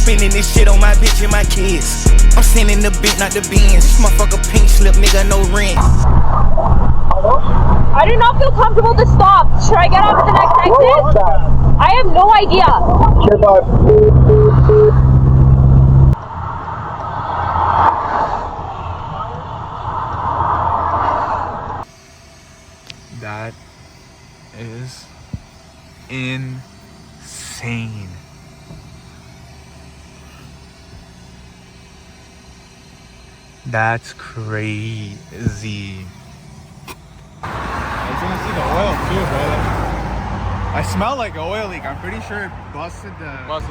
spending this shit on my bitch and my kids. I'm sending the bit, not the beans. This motherfucker pink slip, nigga, no rent. I do not feel comfortable to stop. Should I get off at the next exit? I have no idea. That is insane. That's crazy. I was gonna see the oil too, bro. I smell like an oil leak. I'm pretty sure it busted something. It was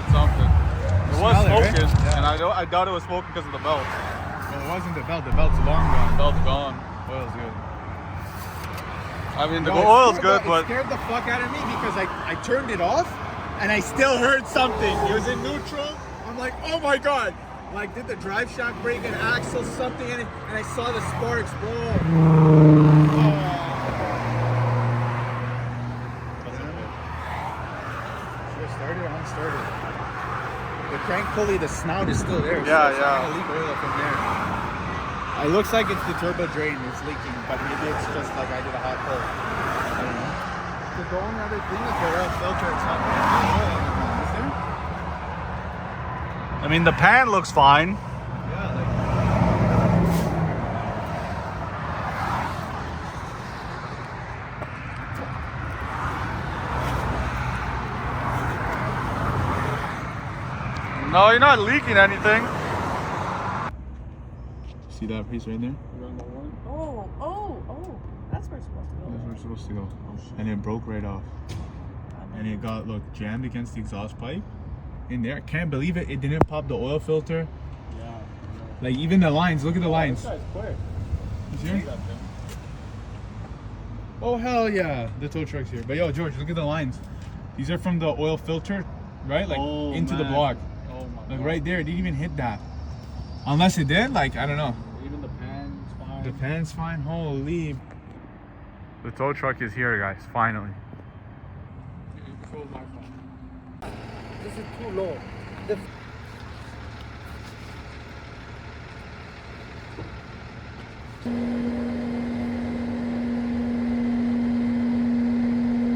smoking, right? Yeah. and I doubt it was smoking because of the belt. Well, it wasn't the belt. The belt's long gone. Belt's gone. Oil's good. I mean, the No, oil's good, but it scared the fuck out of me because I turned it off and I still heard something. It was in neutral. I'm like, oh my god! Like, did the drive shaft break an axle, something, and I saw the sparks, bro. Started or unstarted? The crank pulley, the snout is still there. Yeah, so it's not gonna leak oil from there. It looks like it's the turbo drain is leaking, but maybe it's just like I did a hot pull. I don't know. the only other thing is the oil filter. It's not really oil anymore, is there? I mean, the pan looks fine. Yeah, like. No, you're not leaking anything. See that piece right there? Oh. That's where it's supposed to go. That's where it's supposed to go. And it broke right off. And it got, look, jammed against the exhaust pipe in there. I can't believe it. It didn't pop the oil filter. Yeah. Like, even the lines. Look at the lines. This guy's quick. You see her? Oh, hell yeah. The tow truck's here. But yo, George, look at the lines. These are from the oil filter, right? Like, into the block. Oh my Like, God. right there. It didn't even hit that. Unless it did, like, I don't know. Even the pan's fine. The pan's fine. Holy. The tow truck is here, guys, finally. This is too low.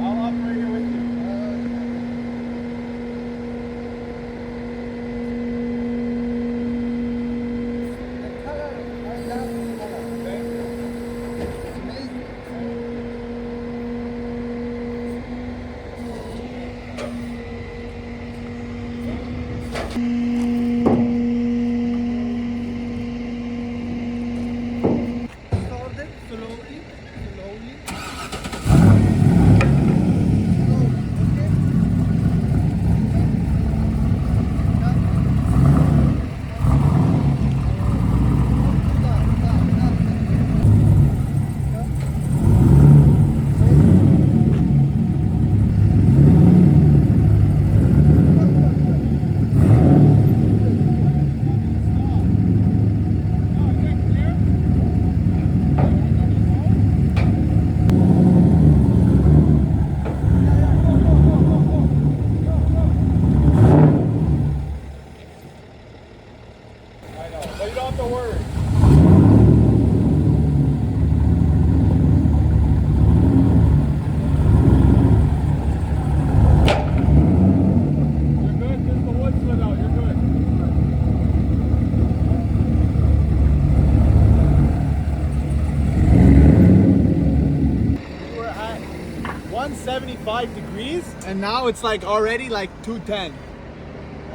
I'll operate it with you. But you don't have to worry. You're good, just the wood slid out, you're good. We were at 175 degrees and now it's like already like 210.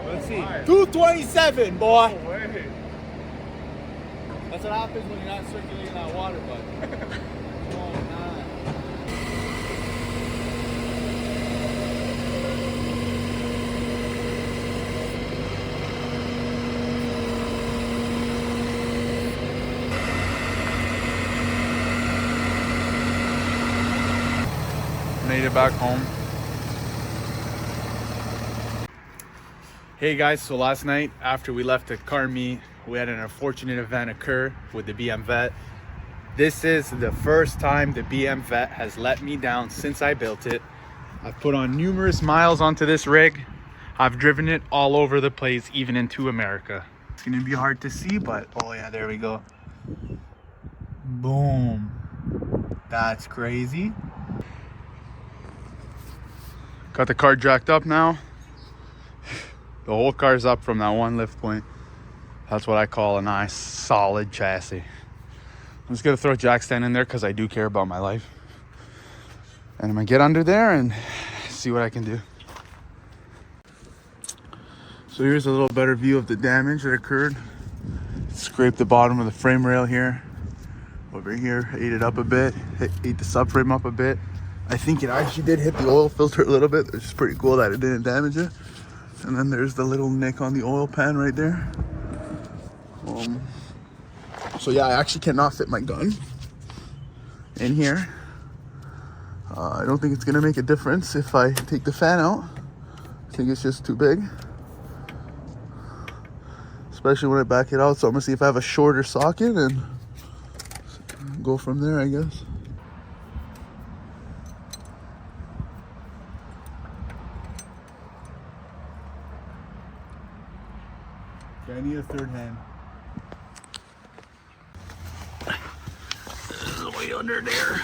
Let's see. 227, boy. No way. That's what happens when you're not circulating that water, bud. Oh, man. Made it back home. Hey guys, so last night after we left the car meet, we had an unfortunate event occur with the BM Vet. This is the first time the BM Vet has let me down since I built it. I've put on numerous miles onto this rig. I've driven it all over the place, even into America. It's gonna be hard to see, but oh yeah, there we go. Boom. That's crazy. Got the car jacked up now. The whole car's up from that one lift point. That's what I call a nice solid chassis. I'm just gonna throw a jack stand in there because I do care about my life. And I'm gonna get under there and see what I can do. So here's a little better view of the damage that occurred. Scraped the bottom of the frame rail here. Over here, ate it up a bit, ate the subframe up a bit. I think it actually did hit the oil filter a little bit, which is pretty cool that it didn't damage it. And then there's the little nick on the oil pan right there. So yeah, I actually cannot fit my gun in here. I don't think it's gonna make a difference if I take the fan out. I think it's just too big. Especially when I back it out. So I'm gonna see if I have a shorter socket and go from there, I guess. Okay, I need a third hand. Way under there.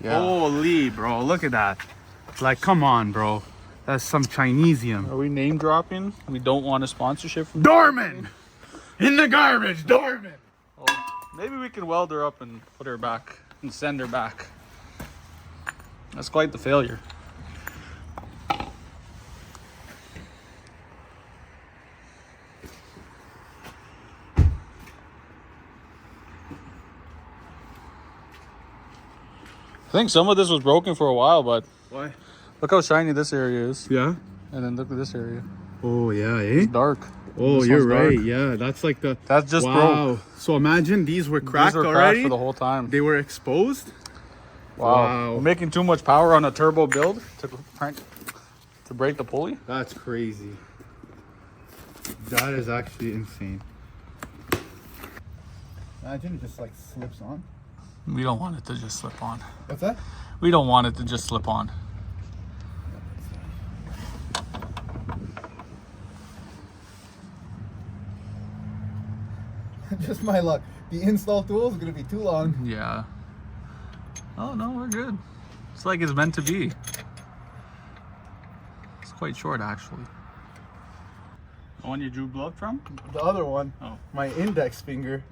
Yeah. Holy, bro, look at that. Like, come on, bro. That's some Chinesium. Are we name dropping? We don't want a sponsorship from Dorman! In the garbage, Dorman! Maybe we can weld her up and put her back and send her back. That's quite the failure. I think some of this was broken for a while, but Why? look how shiny this area is. Yeah? And then look at this area. Oh, yeah, eh? Dark. Oh, This you're one's dark. right. Yeah, that's like the... That's just wow. broke. So imagine these were cracked These were already. cracked for the whole time. They were exposed. Wow. Wow. We're making too much power on a turbo build to break the pulley. That's crazy. That is actually insane. Imagine it just like slips on. We don't want it to just slip on. What's that? We don't want it to just slip on. Just my luck. The install tool is gonna be too long. Yeah. Oh no, we're good. It's like it's meant to be. It's quite short actually. The one you drew blood from? The other one, Oh. my index finger.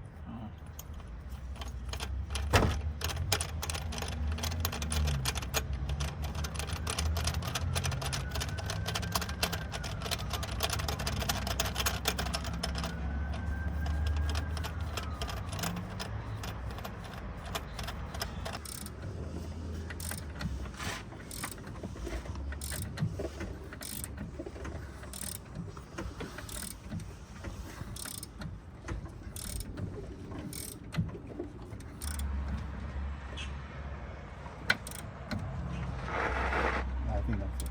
I think that's it.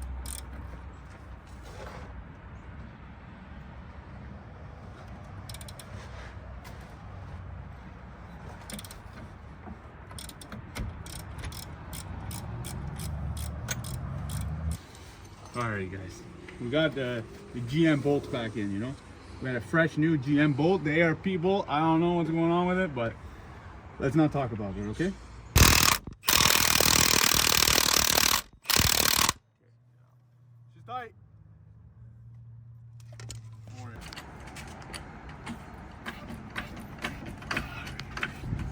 Alright, guys. We got the GM bolt back in, you know? We had a fresh new GM bolt, the ARP bolt. I don't know what's going on with it, but let's not talk about it, okay? She's tight.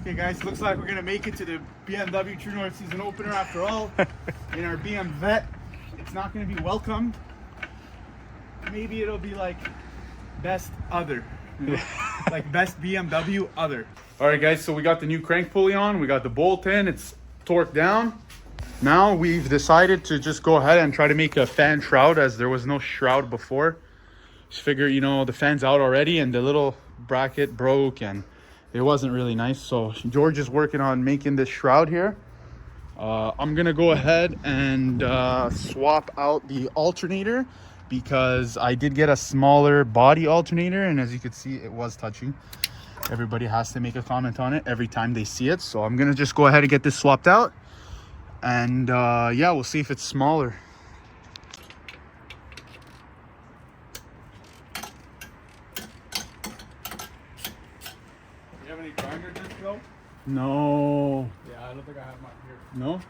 Okay guys, looks like we're gonna make it to the BMW True North season opener after all. In our BM Vet. It's not gonna be welcomed. Maybe it'll be like best other. You know? Like best BMW other. Alright guys, so we got the new crank pulley on, we got the bolt in, it's torqued down. Now we've decided to just go ahead and try to make a fan shroud, as there was no shroud before. Just figure, you know, the fan's out already and the little bracket broke and it wasn't really nice. So George is working on making this shroud here. I'm gonna go ahead and swap out the alternator, because I did get a smaller body alternator, and as you can see, it was touching. Everybody has to make a comment on it every time they see it, so I'm gonna just go ahead and get this swapped out, And yeah, we'll see if it's smaller. You have any grinder discs though? No. Yeah, I don't think I have mine here. No?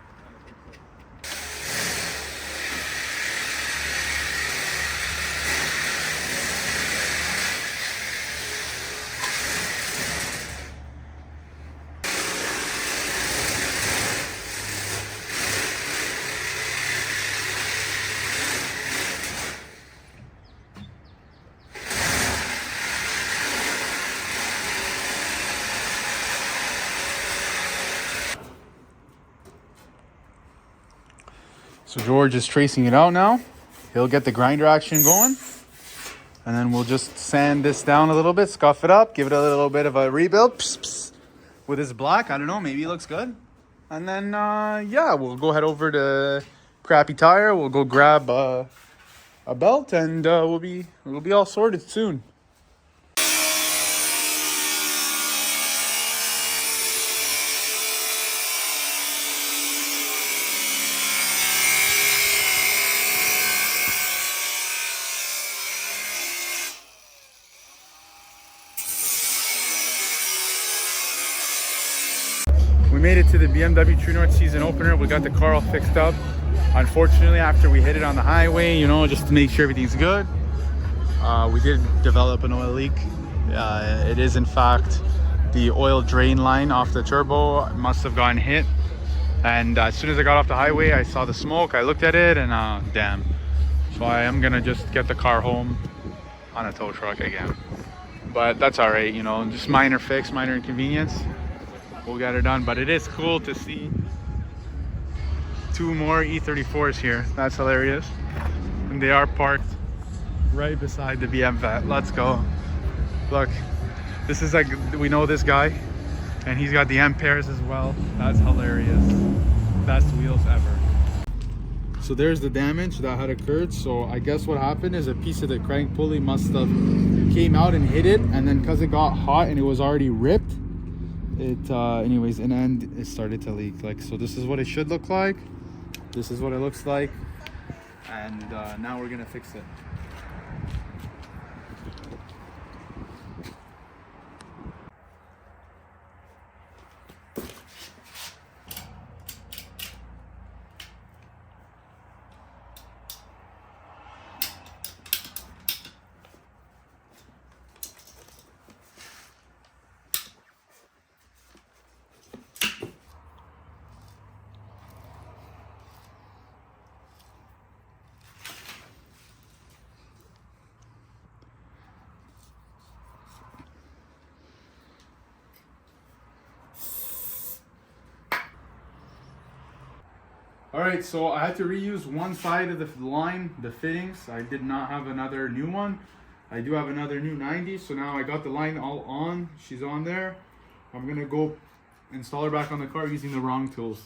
So George is tracing it out now. He'll get the grinder action going. And then we'll just sand this down a little bit, scuff it up, give it a little bit of a rebuild. Psst, psst. With his black, I don't know, maybe it looks good. And then, yeah, we'll go head over to Crappy Tire. We'll go grab a belt and we'll be all sorted soon. We made it to the BMW True North season opener. We got the car all fixed up. Unfortunately, after we hit it on the highway, you know, just to make sure everything's good, we did develop an oil leak. It is in fact the oil drain line off the turbo must have gotten hit. And as soon as I got off the highway, I saw the smoke. I looked at it and damn. So I am gonna just get the car home on a tow truck again. But that's all right, you know, just minor fix, minor inconvenience. We'll get it done, but it is cool to see 2 more E34s here. That's hilarious. And they are parked right beside the BM vet. Let's go. Look, this is like, we know this guy and he's got the M pairs as well. That's hilarious. Best wheels ever. So there's the damage that had occurred. So I guess what happened is a piece of the crank pulley must have came out and hit it, and then because it got hot and it was already ripped, it anyways in the end it started to leak. Like, so this is what it should look like, this is what it looks like, and now we're gonna fix it. All right, so I had to reuse one side of the line, the fittings. I did not have another new one. I do have another new 90, so now I got the line all on. She's on there. I'm gonna go install her back on the car using the wrong tools.